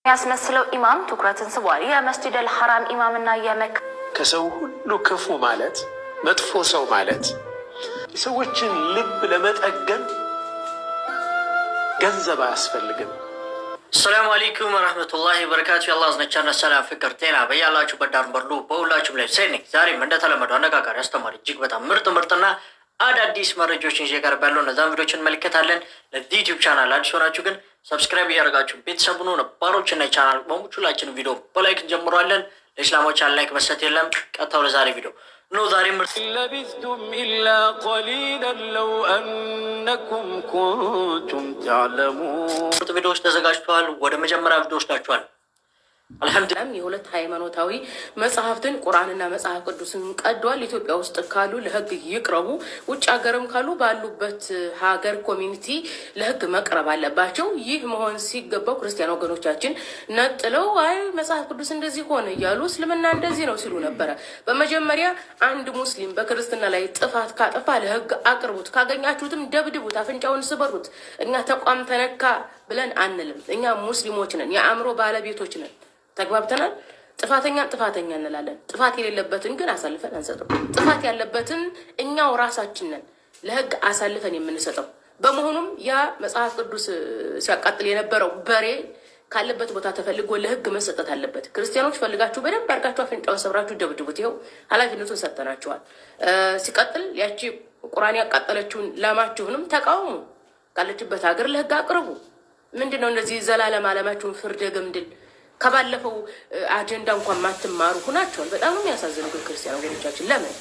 ያስመስለው ኢማም ትኩረትን ስቧል። የመስጂድ አልሐራም ኢማምና የመካ ከሰው ሁሉ ክፉ ማለት መጥፎ ሰው ማለት የሰዎችን ልብ ለመጠገን ገንዘብ አያስፈልግም። ሰላም አለይኩም ወራህመቱላሂ ወበረካቱ። የአላህ ዝነቻና ሰላም ፍቅር ጤና በያላችሁበት ዳር በርሉ በሁላችሁም ላይ ሰኔ ዛሬም እንደተለመደው አነጋጋሪ አስተማሪ እጅግ በጣም ምርጥና አዳዲስ መረጃዎችን ይዤ ቀርብ ያለው እነዛን ቪዲዮችን እንመለከታለን። ለዚህ ዩቲዩብ ቻናል አዲስ ሆናችሁ ግን ሰብስክራይብ እያደረጋችሁ ቤተሰቡን ሆነ ባሮችና ቻናል በሙቹላችን ቪዲዮ በላይክ እንጀምራለን። ለእስላሞች ላይክ መስጠት የለም። ቀጥታው ለዛሬ ቪዲዮ ነው። ዛሬ ምርጥ ለቢስቱም ኢላ ቀሊላን ለው አነኩም ኩንቱም ተዕለሙን ቪዲዮዎች ተዘጋጅተዋል። ወደ መጀመሪያ ቪዲዮ ወስዳችኋል። አልሐምዱሊላህ የሁለት ሃይማኖታዊ መጽሐፍትን ቁርአንና መጽሐፍ ቅዱስን ቀዷል። ኢትዮጵያ ውስጥ ካሉ ለህግ ይቅረቡ፣ ውጭ ሀገርም ካሉ ባሉበት ሀገር ኮሚኒቲ ለህግ መቅረብ አለባቸው። ይህ መሆን ሲገባው ክርስቲያን ወገኖቻችን ነጥለው አይ መጽሐፍ ቅዱስ እንደዚህ ሆነ እያሉ እስልምና እንደዚህ ነው ሲሉ ነበረ። በመጀመሪያ አንድ ሙስሊም በክርስትና ላይ ጥፋት ካጠፋ ለህግ አቅርቡት፣ ካገኛችሁትም ደብድቡት፣ አፍንጫውን ስበሩት። እኛ ተቋም ተነካ ብለን አንልም። እኛ ሙስሊሞች ነን፣ የአእምሮ ባለቤቶች ነን። ተግባብተናል። ጥፋተኛ እንላለን። ጥፋት የሌለበትን ግን አሳልፈን አንሰጠው። ጥፋት ያለበትን እኛው ራሳችን ነን ለህግ አሳልፈን የምንሰጠው። በመሆኑም ያ መጽሐፍ ቅዱስ ሲያቃጥል የነበረው በሬ ካለበት ቦታ ተፈልጎ ለህግ መሰጠት አለበት። ክርስቲያኖች ፈልጋችሁ በደንብ አድርጋችሁ አፍንጫውን ሰብራችሁ ደብድቡት። ይኸው ኃላፊነቱን ሰጥተናችኋል። ሲቀጥል ያቺ ቁርአን ያቃጠለችውን ላማችሁንም ተቃውሙ፣ ካለችበት ሀገር ለህግ አቅርቡ። ምንድነው እንደዚህ ዘላለም አለማችሁን ፍርደ ገምድል ከባለፈው አጀንዳ እንኳን ማትማሩ ሁናቸዋል። በጣም ነው የሚያሳዝነው ክርስቲያን ወገኖቻችን። ለምን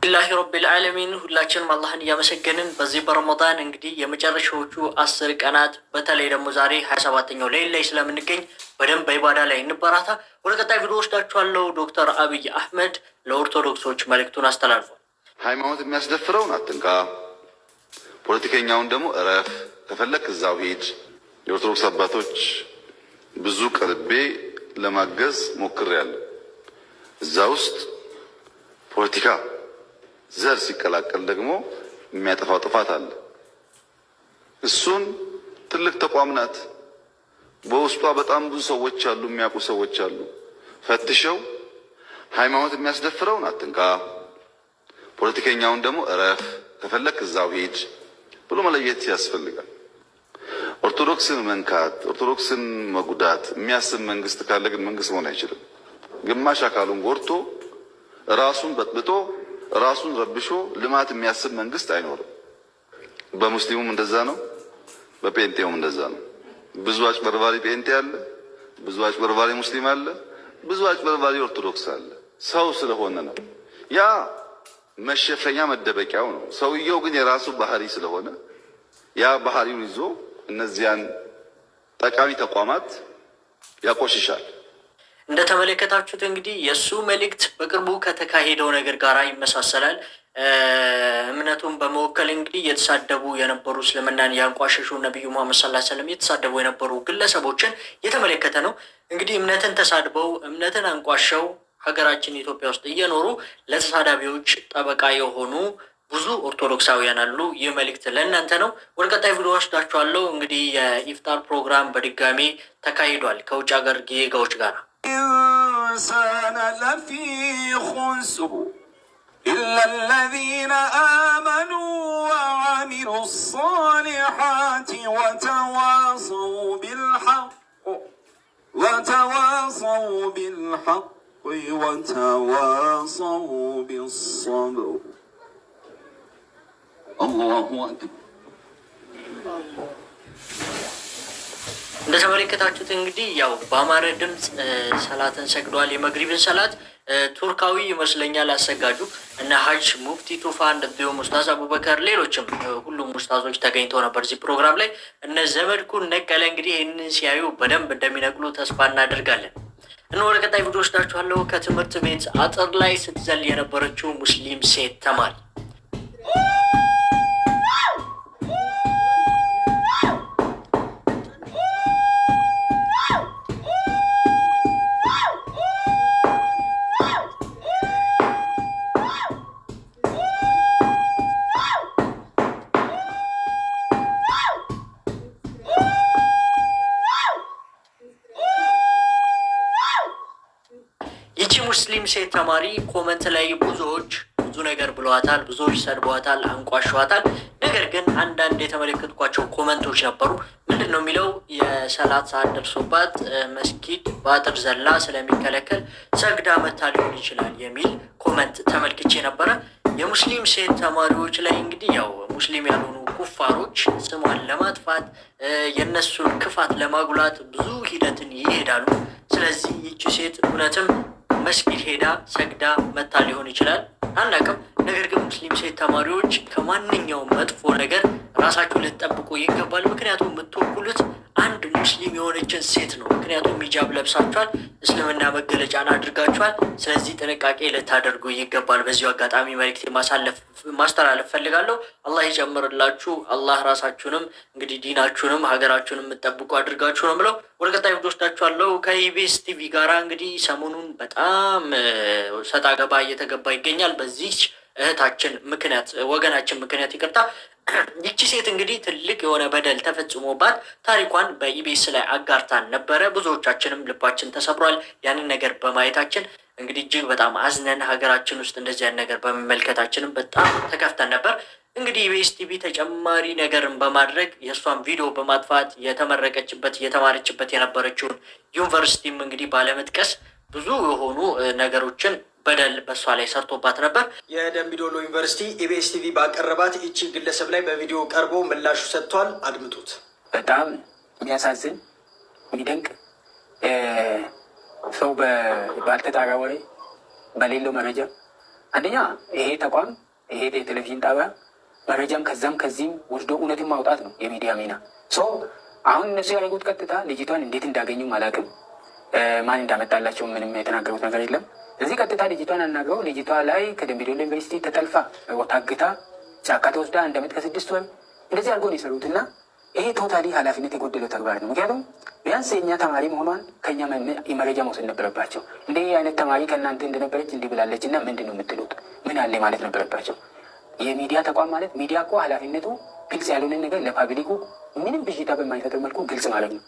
ቢላሂ ረቢል ዓለሚን ሁላችንም አላህን እያመሰገንን በዚህ በረመዳን እንግዲህ የመጨረሻዎቹ 10 ቀናት በተለይ ደግሞ ዛሬ 27ኛው ሌሊት ላይ ስለምንገኝ በደንብ በኢባዳ ላይ እንበራታ። ወደ ቀጣይ ቪዲዮ ወስዳችኋለሁ። ዶክተር አብይ አህመድ ለኦርቶዶክሶች መልእክቱን አስተላልፏል። ሃይማኖት የሚያስደፍረውን አትንካ፣ ፖለቲከኛውን ደግሞ እረፍ፣ ከፈለክ እዛው ሂድ። የኦርቶዶክስ አባቶች ብዙ ቀርቤ ለማገዝ ሞክሬያለሁ። እዛ ውስጥ ፖለቲካ ዘር ሲቀላቀል ደግሞ የሚያጠፋው ጥፋት አለ። እሱን ትልቅ ተቋም ናት። በውስጧ በጣም ብዙ ሰዎች አሉ፣ የሚያውቁ ሰዎች አሉ። ፈትሸው ሃይማኖት የሚያስደፍረውን አትንካ፣ ፖለቲከኛውን ደግሞ እረፍ፣ ከፈለክ እዛው ሂድ ብሎ መለየት ያስፈልጋል። ኦርቶዶክስን መንካት፣ ኦርቶዶክስን መጉዳት የሚያስብ መንግስት ካለ ግን መንግስት መሆን አይችልም። ግማሽ አካሉን ጎድቶ ራሱን በጥብጦ ራሱን ረብሾ ልማት የሚያስብ መንግስት አይኖርም። በሙስሊሙም እንደዛ ነው፣ በጴንጤውም እንደዛ ነው። ብዙ አጭበርባሪ ጴንጤ አለ፣ ብዙ አጭበርባሪ ሙስሊም አለ፣ ብዙ አጭበርባሪ ኦርቶዶክስ አለ። ሰው ስለሆነ ነው። ያ መሸፈኛ መደበቂያው ነው። ሰውየው ግን የራሱ ባህሪ ስለሆነ ያ ባህሪውን ይዞ እነዚያን ጠቃሚ ተቋማት ያቆሽሻል። እንደተመለከታችሁት እንግዲህ የሱ መልእክት በቅርቡ ከተካሄደው ነገር ጋር ይመሳሰላል። እምነቱን በመወከል እንግዲህ የተሳደቡ የነበሩ እስልምናን ያንቋሸሹ ነብዩ መሐመድ ሰለላሁ ዐለይሂ ወሰለም የተሳደቡ የነበሩ ግለሰቦችን የተመለከተ ነው። እንግዲህ እምነትን ተሳድበው እምነትን አንቋሸው ሀገራችን ኢትዮጵያ ውስጥ እየኖሩ ለተሳዳቢዎች ጠበቃ የሆኑ ብዙ ኦርቶዶክሳውያን አሉ። ይህ መልእክት ለእናንተ ነው። ወደ ቀጣይ ቪዲዮ ወስዳችኋለሁ። እንግዲህ የኢፍጣር ፕሮግራም በድጋሚ ተካሂዷል ከውጭ ሀገር ጌጋዎች ጋር ኢንሳነ ለፊ ኹስር ኢላ الذين آمنوا وعملوا الصالحات وتواصوا بالحق وتواصوا بالصبر አላሁ አክበር። እንደተመለከታችሁት እንግዲህ ያው በአማረ ድምፅ ሰላትን ሰግዷል። የመግሪብን ሰላት ቱርካዊ ይመስለኛል አሰጋጁ እና ሀጅ ሙፍቲ ቱፋ እንደዚሁም ኡስታዝ አቡበከር ሌሎችም ሁሉም ኡስታዞች ተገኝተው ነበር እዚህ ፕሮግራም ላይ። እነ ዘመድኩን ነቀለ እንግዲህ ይህንን ሲያዩ በደንብ እንደሚነቅሉ ተስፋ እናደርጋለን። እና ወደ ቀጣይ ቪዲዮ ወስዳችኋለሁ። ከትምህርት ቤት አጥር ላይ ስትዘል የነበረችው ሙስሊም ሴት ተማሪ ሙስሊም ሴት ተማሪ ኮመንት ላይ ብዙዎች ብዙ ነገር ብለዋታል፣ ብዙዎች ሰድበዋታል፣ አንቋሸዋታል። ነገር ግን አንዳንድ የተመለከትኳቸው ኮመንቶች ነበሩ። ምንድን ነው የሚለው? የሰላት ሰዓት ደርሶባት መስጊድ በአጥር ዘላ ስለሚከለከል ሰግዳ መታ ሊሆን ይችላል የሚል ኮመንት ተመልክቼ ነበረ። የሙስሊም ሴት ተማሪዎች ላይ እንግዲህ ያው ሙስሊም ያልሆኑ ኩፋሮች ስሟን ለማጥፋት የነሱን ክፋት ለማጉላት ብዙ ሂደትን ይሄዳሉ። ስለዚህ ይቺ ሴት እውነትም መስጊድ ሄዳ ሰግዳ መታ ሊሆን ይችላል አናውቅም። ነገር ግን ሙስሊም ሴት ተማሪዎች ከማንኛውም መጥፎ ነገር ራሳችሁ ልትጠብቁ ይገባል። ምክንያቱም የምትወኩሉት አንድ ሙስሊም የሆነችን ሴት ነው። ምክንያቱም ሂጃብ ለብሳችኋል፣ እስልምና መገለጫን አድርጋችኋል። ስለዚህ ጥንቃቄ ልታደርጉ ይገባል። በዚሁ አጋጣሚ መልዕክት ማስተላለፍ ፈልጋለሁ። አላህ ይጨምርላችሁ። አላህ ራሳችሁንም እንግዲህ ዲናችሁንም ሀገራችሁንም የምትጠብቁ አድርጋችሁ ነው ብለው ወደ ቀጣይ ወስዳችኋለሁ። ከኢቢኤስ ቲቪ ጋራ እንግዲህ ሰሞኑን በጣም ሰጣ ገባ እየተገባ ይገኛል። በዚች እህታችን ምክንያት ወገናችን ምክንያት ይቅርታ። ይቺ ሴት እንግዲህ ትልቅ የሆነ በደል ተፈጽሞባት ታሪኳን በኢቢኤስ ላይ አጋርታን ነበረ። ብዙዎቻችንም ልባችን ተሰብሯል ያንን ነገር በማየታችን። እንግዲህ እጅግ በጣም አዝነን ሀገራችን ውስጥ እንደዚህ ያን ነገር በመመልከታችንም በጣም ተከፍተን ነበር። እንግዲህ ኢቢኤስ ቲቪ ተጨማሪ ነገርን በማድረግ የእሷን ቪዲዮ በማጥፋት የተመረቀችበት የተማረችበት የነበረችውን ዩኒቨርሲቲም እንግዲህ ባለመጥቀስ ብዙ የሆኑ ነገሮችን በደል በእሷ ላይ ሰርቶባት ነበር። የደምቢዶሎ ዩኒቨርሲቲ ኢቢኤስ ቲቪ ባቀረባት ይቺ ግለሰብ ላይ በቪዲዮ ቀርቦ ምላሹ ሰጥቷል። አድምጡት። በጣም የሚያሳዝን የሚደንቅ ሰው ባልተጣራ ወሬ በሌለው መረጃ አንደኛ ይሄ ተቋም ይሄ የቴሌቪዥን ጣቢያ መረጃም ከዛም ከዚህም ወስዶ እውነትን ማውጣት ነው የሚዲያ ሚና። አሁን እነሱ ያደረጉት ቀጥታ ልጅቷን እንዴት እንዳገኙም አላውቅም። ማን እንዳመጣላቸው ምንም የተናገሩት ነገር የለም። እዚህ ቀጥታ ልጅቷን አናግረው ልጅቷ ላይ ከደምቢዶሎ ዩኒቨርሲቲ ተጠልፋ ታግታ ጫካ ተወስዳ 1 ዓመት ከ6 ወር እንደዚህ አድርጎ ነው የሰሩት። እና ይሄ ቶታሊ ኃላፊነት የጎደለው ተግባር ነው። ምክንያቱም ቢያንስ የእኛ ተማሪ መሆኗን ከኛ መረጃ መውሰድ ነበረባቸው። እንደ አይነት ተማሪ ከእናንተ እንደነበረች እንዲህ ብላለች እና ምንድን ነው የምትሉት ምን አለ ማለት ነበረባቸው። የሚዲያ ተቋም ማለት ሚዲያ እኮ ኃላፊነቱ ግልጽ ያልሆነ ነገር ለፓብሊኩ ምንም ብዥታ በማይፈጥር መልኩ ግልጽ ማለት ነው።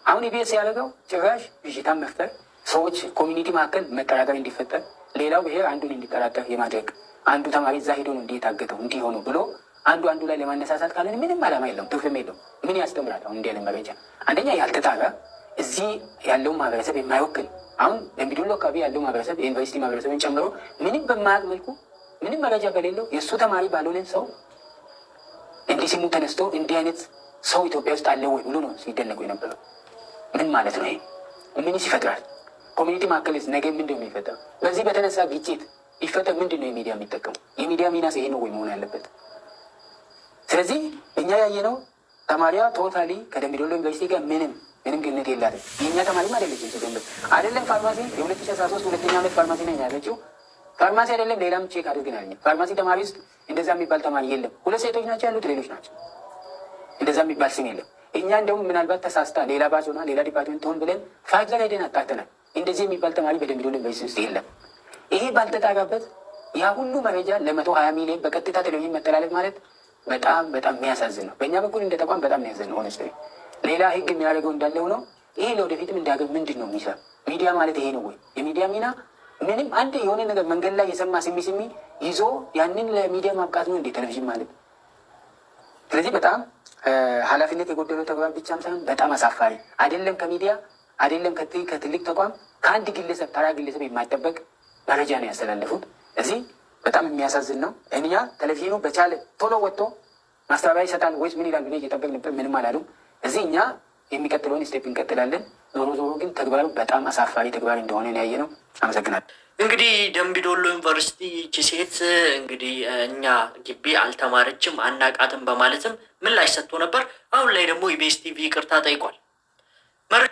አሁን ኢቢኤስ ያደረገው ጭራሽ ብዥታን መፍጠር፣ ሰዎች ኮሚኒቲ መካከል መጠራጠር እንዲፈጠር፣ ሌላው ብሔር አንዱን እንዲጠራጠር የማድረግ አንዱ ተማሪ እዛ ሄዶ ነው እንዲህ የታገተው እንዲህ ሆኑ ብሎ አንዱ ላይ ለማነሳሳት ካለ ምንም ዓላማ የለውም፣ ትርፍም የለውም። ምን ያስተምራል? አሁን እንዲህ አይነት መረጃ አንደኛ ያልተጣራ እዚህ ያለው ማህበረሰብ የማይወክል አሁን ደምቢዶሎ አካባቢ ያለው ማህበረሰብ የዩኒቨርሲቲ ማህበረሰብን ጨምሮ ምንም በማያውቅ መልኩ ምንም መረጃ በሌለው የእሱ ተማሪ ባልሆነ ሰው እንዲህ ስሙ ተነስቶ እንዲህ አይነት ሰው ኢትዮጵያ ውስጥ አለ ወይ ብሎ ነው ሲደነቁ የነበረው። ምን ማለት ነው? ይሄ ምንስ ይፈጥራል? ኮሚኒቲ መካከልስ ነገ ምንድን ነው የሚፈጠረው? በዚህ በተነሳ ግጭት ይፈጠር ምንድን ነው የሚዲያ የሚጠቀሙ? የሚዲያ ሚናስ ይሄ ነው ወይ መሆን ያለበት? ስለዚህ እኛ ያየነው ተማሪዋ ቶታሊ ከደምቢዶሎ ዩኒቨርሲቲ ጋር ምንም ግንኙነት የላትም። የእኛ ተማሪም አይደለችም። ሲጀምር አይደለም ፋርማሲ የ2013 ሁለተኛ ዓመት ፋርማሲ ነኝ ያለችው። ፋርማሲ አይደለም ሌላም ቼክ አድርገናል። ፋርማሲ ተማሪ ውስጥ እንደዛ የሚባል ተማሪ የለም። 2 ሴቶች ናቸው ያሉት፣ ሌሎች ናቸው። እንደዛ የሚባል ስም የለም። እኛ እንደውም ምናልባት ተሳስታ ሌላ ባች ሆና ሌላ ዲፓርትመንት ሆን ብለን ፋይል ላይ ሄደን አጣርተናል። እንደዚህ የሚባል ተማሪ በደምቢዶሎ ዩኒቨርሲቲ ውስጥ የለም። ይሄ ባልተጣራበት ያ ሁሉ መረጃ ለ120 ሚሊዮን በቀጥታ ቴሌቪዥን መተላለፍ ማለት በጣም የሚያሳዝን ነው። በእኛ በኩል እንደ ተቋም በጣም የሚያሳዝን ነው። ሆነስ ሌላ ህግ የሚያደርገው እንዳለ ሆነው ይሄ ለወደፊትም እንዳገር ምንድን ነው የሚሰራ ሚዲያ ማለት ይሄ ነው ወይ? የሚዲያ ሚና ምንም አንድ የሆነ ነገር መንገድ ላይ የሰማ ስሚ ይዞ ያንን ለሚዲያ ማብቃት ነው እንዴ ቴሌቪዥን ማለት? ስለዚህ በጣም ኃላፊነት የጎደለው ተግባር ብቻም ሳይሆን በጣም አሳፋሪ አይደለም። ከሚዲያ አይደለም ከትልቅ ተቋም ከአንድ ግለሰብ ተራ ግለሰብ የማይጠበቅ መረጃ ነው ያስተላለፉት። እዚህ በጣም የሚያሳዝን ነው። እኛ ቴሌቪዥኑ በቻለ ቶሎ ወጥቶ ማስተባበያ ይሰጣል ወይስ ምን ይላል ብለን እየጠበቅንበት ምንም አላሉም። እዚህ እኛ የሚቀጥለውን ስቴፕ እንቀጥላለን። ዞሮ ግን ተግባሩ በጣም አሳፋሪ ተግባር እንደሆነ ያየ ነው። አመሰግናለሁ። እንግዲህ ደምቢዶሎ ዩኒቨርሲቲ ይቺ ሴት እንግዲህ እኛ ግቢ አልተማረችም አናቃትም በማለትም ምላሽ ሰጥቶ ነበር። አሁን ላይ ደግሞ ኢቢኤስ ቲቪ ይቅርታ ጠይቋል።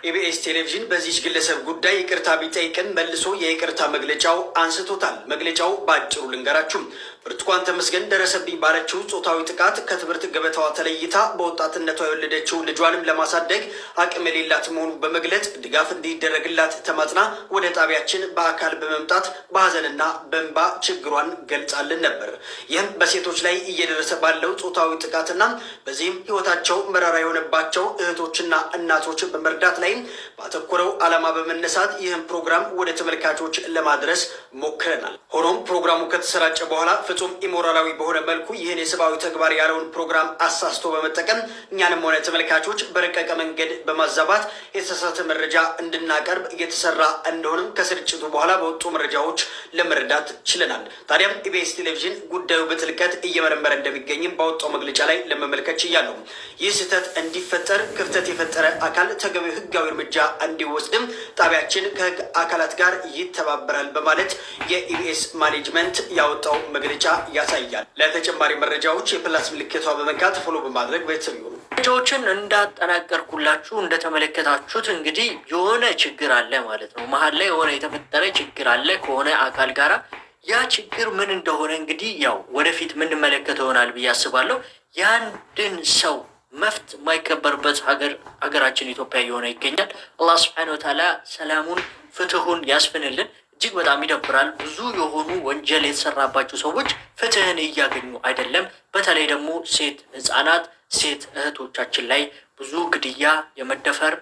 ኢቢኤስ ቴሌቪዥን በዚች ግለሰብ ጉዳይ ይቅርታ ቢጠይቅን መልሶ የይቅርታ መግለጫው አንስቶታል። መግለጫው በአጭሩ ልንገራችሁ። ብርቱካን ተመስገን ደረሰብኝ ባለችው ጾታዊ ጥቃት ከትምህርት ገበታዋ ተለይታ በወጣትነቷ የወለደችው ልጇንም ለማሳደግ አቅም የሌላት መሆኑ በመግለጽ ድጋፍ እንዲደረግላት ተማጽና ወደ ጣቢያችን በአካል በመምጣት በሀዘንና በእንባ ችግሯን ገልጻልን ነበር። ይህም በሴቶች ላይ እየደረሰ ባለው ጾታዊ ጥቃትና በዚህም ህይወታቸው መራራ የሆነባቸው እህቶችና እናቶች በመርዳት ላይ ባተኮረው ዓላማ በመነሳት ይህን ፕሮግራም ወደ ተመልካቾች ለማድረስ ሞክረናል። ሆኖም ፕሮግራሙ ከተሰራጨ በኋላ ፍጹም ኢሞራላዊ በሆነ መልኩ ይህን የሰብአዊ ተግባር ያለውን ፕሮግራም አሳስቶ በመጠቀም እኛንም ሆነ ተመልካቾች በረቀቀ መንገድ በማዛባት የተሳሳተ መረጃ እንድናቀርብ እየተሰራ እንደሆነም ከስርጭቱ በኋላ በወጡ መረጃዎች ለመረዳት ችለናል። ታዲያም ኢቢኤስ ቴሌቪዥን ጉዳዩ በጥልቀት እየመረመረ እንደሚገኝም ባወጣው መግለጫ ላይ ለመመልከት ችያለሁ። ይህ ስህተት እንዲፈጠር ክፍተት የፈጠረ አካል ተገቢው ህጋዊ እርምጃ እንዲወስድም ጣቢያችን ከህግ አካላት ጋር ይተባበራል በማለት የኢቢኤስ ማኔጅመንት ያወጣው መግለጫ ያሳያል። ለተጨማሪ መረጃዎች የፕላስ ምልክቷ በመንካት ፎሎ በማድረግ ቤተሰብ ይሁኑ። መረጃዎችን እንዳጠናቀርኩላችሁ እንደተመለከታችሁት እንግዲህ የሆነ ችግር አለ ማለት ነው። መሀል ላይ የሆነ የተፈጠረ ችግር አለ ከሆነ አካል ጋራ። ያ ችግር ምን እንደሆነ እንግዲህ ያው ወደፊት የምንመለከተው ይሆናል ብዬ አስባለሁ። የአንድን ሰው መፍት የማይከበርበት ሀገራችን ኢትዮጵያ እየሆነ ይገኛል። አላህ ስብሐነ ወተዓላ ሰላሙን ፍትሁን ያስፍንልን። እጅግ በጣም ይደብራል። ብዙ የሆኑ ወንጀል የተሰራባቸው ሰዎች ፍትህን እያገኙ አይደለም። በተለይ ደግሞ ሴት ህፃናት፣ ሴት እህቶቻችን ላይ ብዙ ግድያ፣ የመደፈር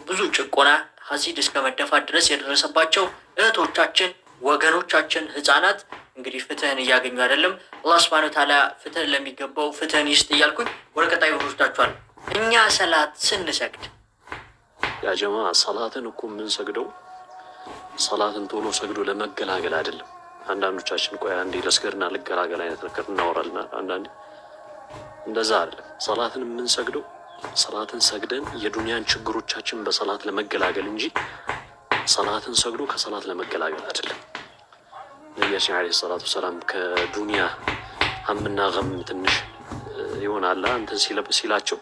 ብዙ ጭቆና ሀሲድ እስከ መደፋት ድረስ የደረሰባቸው እህቶቻችን፣ ወገኖቻችን፣ ህፃናት እንግዲህ ፍትህን እያገኙ አይደለም። አላህ ሱብሓነሁ ወተዓላ ፍትህን ለሚገባው ፍትህን ይስጥ እያልኩኝ ወደ ቀጣዩ ወስዳችኋል። እኛ ሰላት ስንሰግድ ያ ጀማ ሰላትን እኮ የምንሰግደው ሰላትን ቶሎ ሰግዶ ለመገላገል አይደለም። አንዳንዶቻችን ቆይ አንዴ ለስገድና ልገላገል አይነት ነገር እናወራልና አንዳንዴ እንደዛ አይደለም። ሰላትን የምንሰግደው ሰላትን ሰግደን የዱንያን ችግሮቻችን በሰላት ለመገላገል እንጂ ሰላትን ሰግዶ ከሰላት ለመገላገል አይደለም። ነቢያችን ዓለይሂ ሰላቱ ወሰላም ከዱንያ ሀምና ገም ትንሽ ይሆናል እንትን ሲላቸው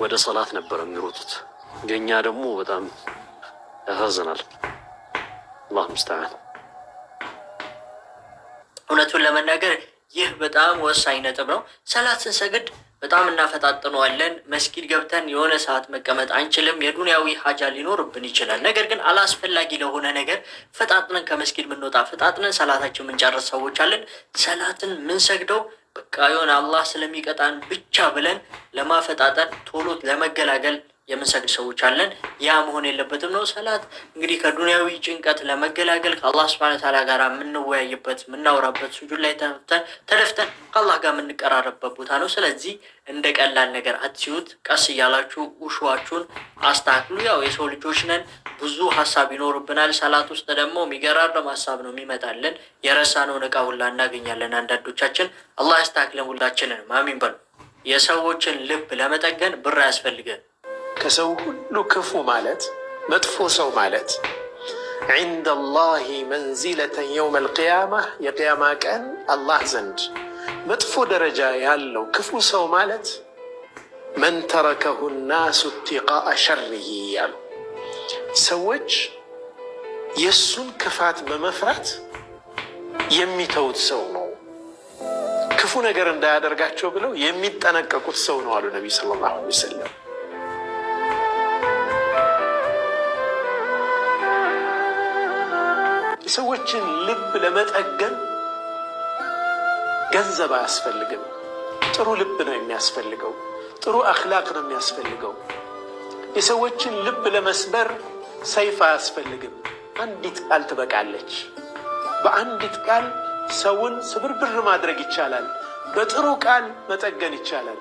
ወደ ሰላት ነበር የሚሮጡት። የኛ ደግሞ በጣም ያሳዝናል። አላህ ሙስተዓን። እውነቱን ለመናገር ይህ በጣም ወሳኝ ነጥብ ነው። ሰላት ስንሰግድ በጣም እናፈጣጥነዋለን። መስጊድ ገብተን የሆነ ሰዓት መቀመጥ አንችልም። የዱንያዊ ሀጃ ሊኖርብን ይችላል። ነገር ግን አላስፈላጊ ለሆነ ነገር ፈጣጥነን ከመስጊድ ምንወጣ ፈጣጥነን ሰላታችን ምንጨርስ ሰዎች አለን። ሰላትን ምንሰግደው በቃ የሆነ አላህ ስለሚቀጣን ብቻ ብለን ለማፈጣጠን ቶሎ ለመገላገል የምንሰግድ ሰዎች አለን። ያ መሆን የለበትም ነው። ሰላት እንግዲህ ከዱንያዊ ጭንቀት ለመገላገል ከአላህ ሱብሓነሁ ወተዓላ ጋር የምንወያይበት የምናወራበት ሱጁድ ላይ ተደፍተን ከአላህ ጋር የምንቀራረብበት ቦታ ነው። ስለዚህ እንደ ቀላል ነገር አትሲዩት። ቀስ እያላችሁ ውሹዋችሁን አስተካክሉ። ያው የሰው ልጆች ነን፣ ብዙ ሀሳብ ይኖርብናል። ሰላት ውስጥ ደግሞ የሚገራርም ሀሳብ ነው የሚመጣልን። የረሳነውን እቃ ሁላ እናገኛለን አንዳንዶቻችን። አላህ ያስተካክለን ሁላችንን። አሚን በሉ። የሰዎችን ልብ ለመጠገን ብር አያስፈልገን። ከሰው ሁሉ ክፉ ማለት መጥፎ ሰው ማለት ዒንደ አላሂ መንዚለተን የውም አልቅያማ የቅያማ ቀን አላህ ዘንድ መጥፎ ደረጃ ያለው ክፉ ሰው ማለት መን ተረከሁ ናሱ ኢብቲቃአ ሸሪሂ ያሉ ሰዎች የእሱን ክፋት በመፍራት የሚተውት ሰው ነው። ክፉ ነገር እንዳያደርጋቸው ብለው የሚጠነቀቁት ሰው ነው አሉ ነቢዩ ሰለላሁ ዐለይሂ ወሰለም። የሰዎችን ልብ ለመጠገን ገንዘብ አያስፈልግም። ጥሩ ልብ ነው የሚያስፈልገው። ጥሩ አኽላቅ ነው የሚያስፈልገው። የሰዎችን ልብ ለመስበር ሰይፍ አያስፈልግም። አንዲት ቃል ትበቃለች። በአንዲት ቃል ሰውን ስብርብር ማድረግ ይቻላል። በጥሩ ቃል መጠገን ይቻላል።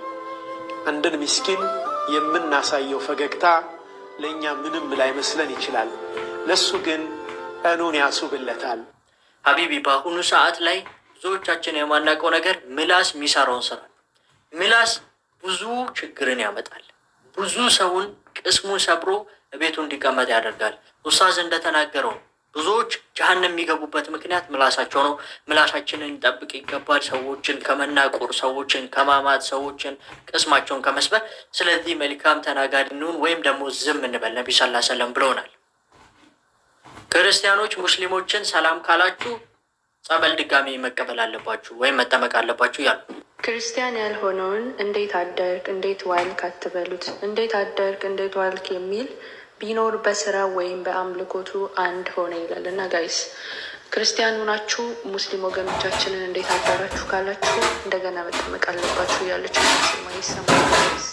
አንድን ምስኪን የምናሳየው ፈገግታ ለእኛ ምንም ላይመስለን ይችላል። ለሱ ግን ቀኑን ያሱብለታል። ሀቢቢ በአሁኑ ሰዓት ላይ ብዙዎቻችን የማናውቀው ነገር ምላስ የሚሰራውን ስራ። ምላስ ብዙ ችግርን ያመጣል። ብዙ ሰውን ቅስሙን ሰብሮ ቤቱ እንዲቀመጥ ያደርጋል። ኡስታዝ እንደተናገረው ብዙዎች ጀሀነም የሚገቡበት ምክንያት ምላሳቸው ነው። ምላሳችንን እንጠብቅ ይገባል። ሰዎችን ከመናቆር፣ ሰዎችን ከማማት፣ ሰዎችን ቅስማቸውን ከመስበር። ስለዚህ መልካም ተናጋሪ እንሁን ወይም ደግሞ ዝም እንበል። ነቢ ሰለላሁ ዐለይሂ ወሰለም ብለውናል። ክርስቲያኖች ሙስሊሞችን ሰላም ካላችሁ ጸበል ድጋሚ መቀበል አለባችሁ ወይም መጠመቅ አለባችሁ ያሉ። ክርስቲያን ያልሆነውን እንዴት አደርክ እንዴት ዋልክ አትበሉት። እንዴት አደርክ እንዴት ዋልክ የሚል ቢኖር በስራ ወይም በአምልኮቱ አንድ ሆነ ይላል እና ጋይስ ክርስቲያኑ ናችሁ ሙስሊም ወገኖቻችንን እንዴት አደራችሁ ካላችሁ እንደገና መጠመቅ አለባችሁ ያለች ማ ይሰማል ጋይስ።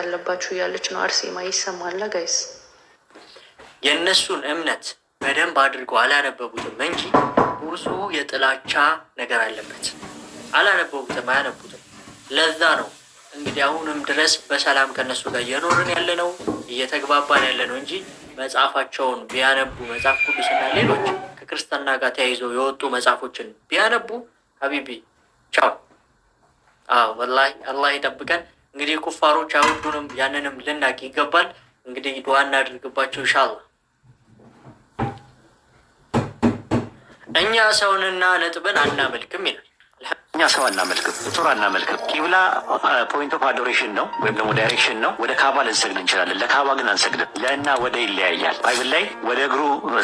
አለባችሁ ያለች ነው አርሴማ ይሰማል ጋይስ። የእነሱን እምነት በደንብ አድርገው አላነበቡትም እንጂ ውስጡ የጥላቻ ነገር አለበት። አላነበቡትም፣ አያነቡትም። ለዛ ነው እንግዲህ አሁንም ድረስ በሰላም ከነሱ ጋር እየኖርን ያለ ነው እየተግባባን ያለ ነው እንጂ መጽሐፋቸውን ቢያነቡ መጽሐፍ ቅዱስና ሌሎች ከክርስትና ጋር ተያይዘው የወጡ መጽሐፎችን ቢያነቡ ሀቢቢ ቻው። ወላሂ አላህ ይጠብቀን። እንግዲህ ኩፋሮች አይወዱንም፣ ያንንም ልናቅ ይገባል። እንግዲህ ዱዓ እናድርግባቸው ኢንሻአላህ። እኛ ሰውንና ነጥብን አናመልክም ይላል። እኛ ሰው አናመልክም፣ ፍጡር አናመልክም። ቂብላ ፖይንት ኦፍ አዶሬሽን ነው ወይም ደግሞ ዳይሬክሽን ነው። ወደ ካባ ልንሰግድ እንችላለን፣ ለካባ ግን አንሰግድም። ለእና ወደ ይለያያል። ባይብል ላይ ወደ እግሩ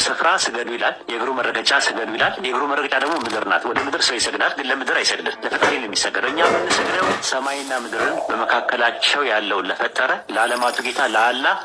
ስፍራ ስገዱ ይላል፣ የእግሩ መረገጫ ስገዱ ይላል። የእግሩ መረገጫ ደግሞ ምድር ናት። ወደ ምድር ሰው ይሰግዳል፣ ግን ለምድር አይሰግድም፣ ለፈጣሪ ነው የሚሰግደው። እኛ የምንሰግደው ሰማይና ምድርን በመካከላቸው ያለውን ለፈጠረ ለዓለማቱ ጌታ ለአላህ